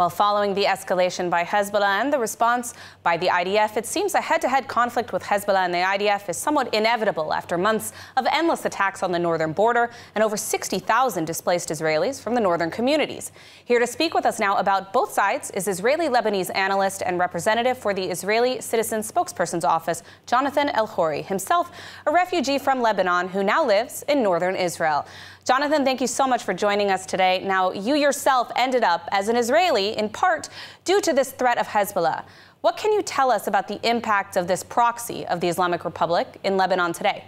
Well, following the escalation by Hezbollah and the response by the IDF, it seems a head-to-head conflict with Hezbollah and the IDF is somewhat inevitable after months of endless attacks on the northern border and over 60,000 displaced Israelis from the northern communities. Here to speak with us now about both sides is Israeli Lebanese analyst and representative for the Israeli Citizen Spokesperson's Office, Jonathan Elkhoury, himself a refugee from Lebanon who now lives in northern Israel. Jonathan, thank you so much for joining us today. Now, you yourself ended up as an Israeli, in part due to this threat of Hezbollah. What can you tell us about the impact of this proxy of the Islamic Republic in Lebanon today?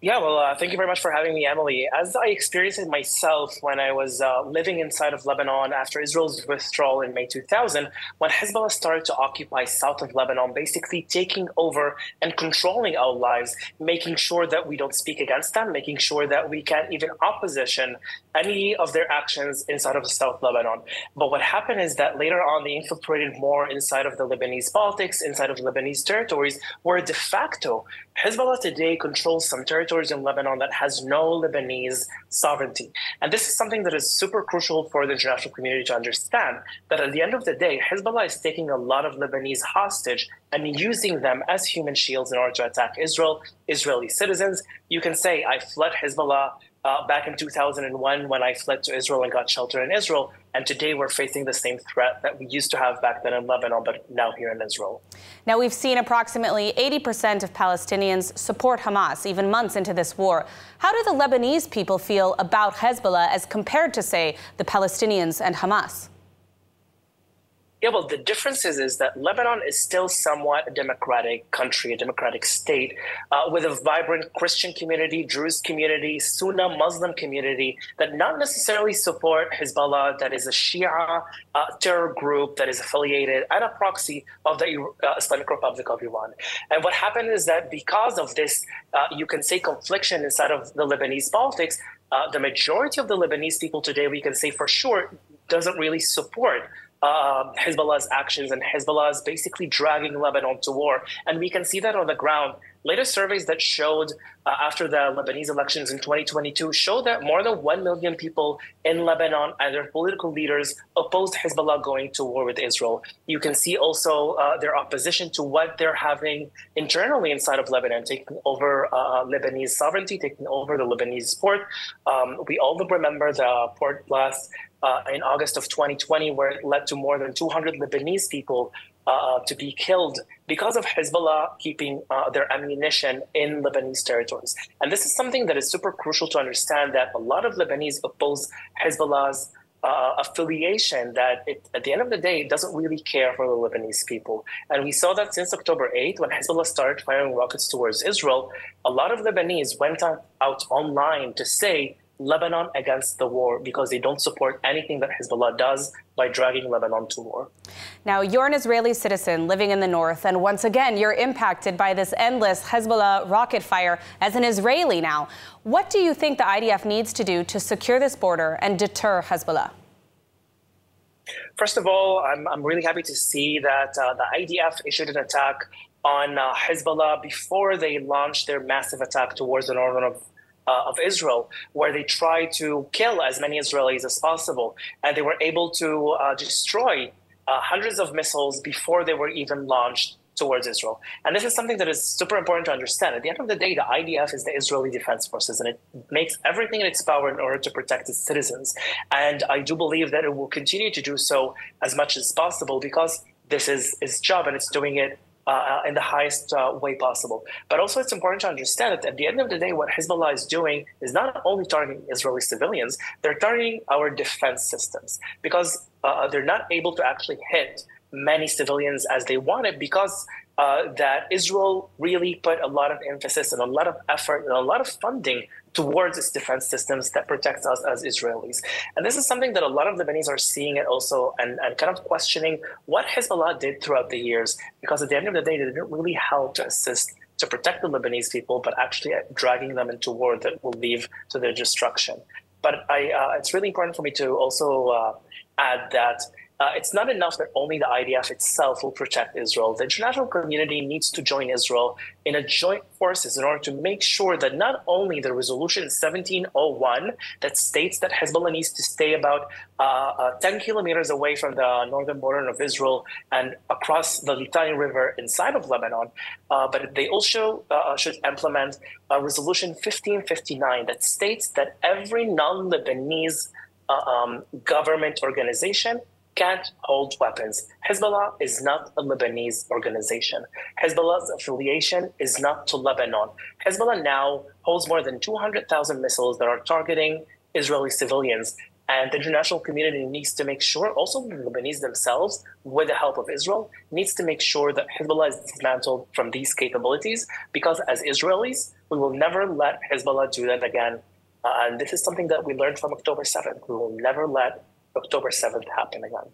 Yeah, well, thank you very much for having me, Emily. As I experienced it myself when I was living inside of Lebanon after Israel's withdrawal in May 2000, when Hezbollah started to occupy south of Lebanon, basically taking over and controlling our lives, making sure that we don't speak against them, making sure that we can't even opposition any of their actions inside of South Lebanon. But what happened is that later on, they infiltrated more inside of the Lebanese politics, inside of Lebanese territories, where de facto Hezbollah today controls some territories in Lebanon that has no Lebanese sovereignty. And this is something that is super crucial for the international community to understand, that at the end of the day, Hezbollah is taking a lot of Lebanese hostage and using them as human shields in order to attack Israel, Israeli citizens. You can say, I fled Hezbollah back in 2001 when I fled to Israel and got shelter in Israel. And today we're facing the same threat that we used to have back then in Lebanon, but now here in Israel. Now, we've seen approximately 80% of Palestinians support Hamas, even months into this war. How do the Lebanese people feel about Hezbollah as compared to, say, the Palestinians and Hamas? Yeah, well, the difference is that Lebanon is still somewhat a democratic country, a democratic state, with a vibrant Christian community, Druze community, Sunni Muslim community that not necessarily support Hezbollah, that is a Shia terror group that is affiliated and a proxy of the Islamic Republic of Iran. And what happened is that because of this, you can say confliction inside of the Lebanese politics, the majority of the Lebanese people today, we can say for sure, doesn't really support Hezbollah's actions, and Hezbollah is basically dragging Lebanon to war. And we can see that on the ground. Latest surveys that showed after the Lebanese elections in 2022 show that more than 1 million people in Lebanon and their political leaders opposed Hezbollah going to war with Israel. You can see also their opposition to what they're having internally inside of Lebanon, taking over Lebanese sovereignty, taking over the Lebanese port. We all remember the port blast in August of 2020, where it led to more than 200 Lebanese people to be killed because of Hezbollah keeping their ammunition in Lebanese territories. And this is something that is super crucial to understand, that a lot of Lebanese oppose Hezbollah's affiliation, that at the end of the day, it doesn't really care for the Lebanese people. And we saw that since October 8th, when Hezbollah started firing rockets towards Israel, a lot of Lebanese went out online to say, Lebanon against the war, because they don't support anything that Hezbollah does by dragging Lebanon to war. Now, you're an Israeli citizen living in the north, and once again, you're impacted by this endless Hezbollah rocket fire as an Israeli now. What do you think the IDF needs to do to secure this border and deter Hezbollah? First of all, I'm really happy to see that the IDF issued an attack on Hezbollah before they launched their massive attack towards the northern of Israel, where they tried to kill as many Israelis as possible. And they were able to destroy hundreds of missiles before they were even launched towards Israel. And this is something that is super important to understand. At the end of the day, the IDF is the Israeli Defense Forces, and it makes everything in its power in order to protect its citizens. And I do believe that it will continue to do so as much as possible, because this is its job and it's doing it in the highest way possible. But also it's important to understand that at the end of the day, what Hezbollah is doing is not only targeting Israeli civilians, they're targeting our defense systems, because they're not able to actually hit many civilians as they wanted, because that Israel really put a lot of emphasis and a lot of effort and a lot of funding towards its defense systems that protects us as Israelis. And this is something that a lot of Lebanese are seeing it also, and kind of questioning what Hezbollah did throughout the years, because at the end of the day, they didn't really help to assist to protect the Lebanese people, but actually dragging them into war that will lead to their destruction. But it's really important for me to also add that It's not enough that only the IDF itself will protect Israel. The international community needs to join Israel in a joint forces in order to make sure that not only the resolution 1701 that states that Hezbollah needs to stay about 10 kilometers away from the northern border of Israel and across the Litani River inside of Lebanon, but they also should implement resolution 1559 that states that every non-Lebanese government organization can't hold weapons. Hezbollah is not a Lebanese organization. Hezbollah's affiliation is not to Lebanon. Hezbollah now holds more than 200,000 missiles that are targeting Israeli civilians. And the international community needs to make sure, also the Lebanese themselves, with the help of Israel, needs to make sure that Hezbollah is dismantled from these capabilities, because as Israelis, we will never let Hezbollah do that again. And this is something that we learned from October 7th. We will never let October 7th happen again.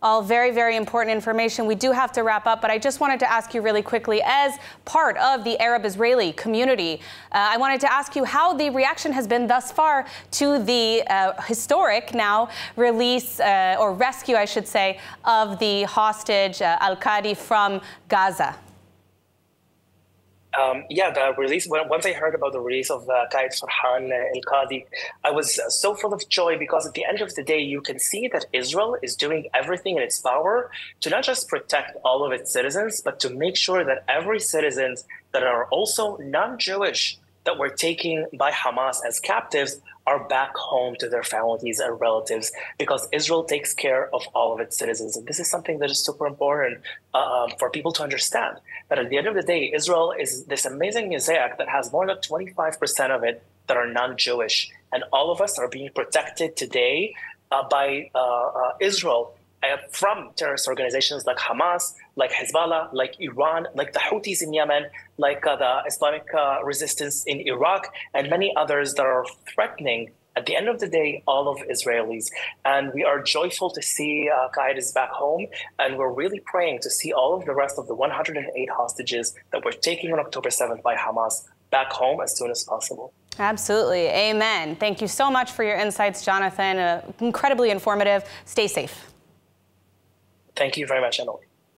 All very, very important information. We do have to wrap up, but I just wanted to ask you really quickly, as part of the Arab-Israeli community, I wanted to ask you how the reaction has been thus far to the historic now release, or rescue, I should say, of the hostage Al-Qadi from Gaza. The release, once I heard about the release of Qaid Farhan Al-Qadi, I was so full of joy, because at the end of the day, you can see that Israel is doing everything in its power to not just protect all of its citizens, but to make sure that every citizen that are also non-Jewish that were taken by Hamas as captives are back home to their families and relatives, because Israel takes care of all of its citizens. And this is something that is super important for people to understand, that at the end of the day, Israel is this amazing mosaic that has more than 25% of it that are non-Jewish. And all of us are being protected today by Israel from terrorist organizations like Hamas, like Hezbollah, like Iran, like the Houthis in Yemen, like the Islamic resistance in Iraq, and many others that are threatening, at the end of the day, all of Israelis. And we are joyful to see Qaid is back home, and we're really praying to see all of the rest of the 108 hostages that were taken on October 7th by Hamas back home as soon as possible. Absolutely. Amen. Thank you so much for your insights, Jonathan. Incredibly informative. Stay safe. Thank you very much, Emily.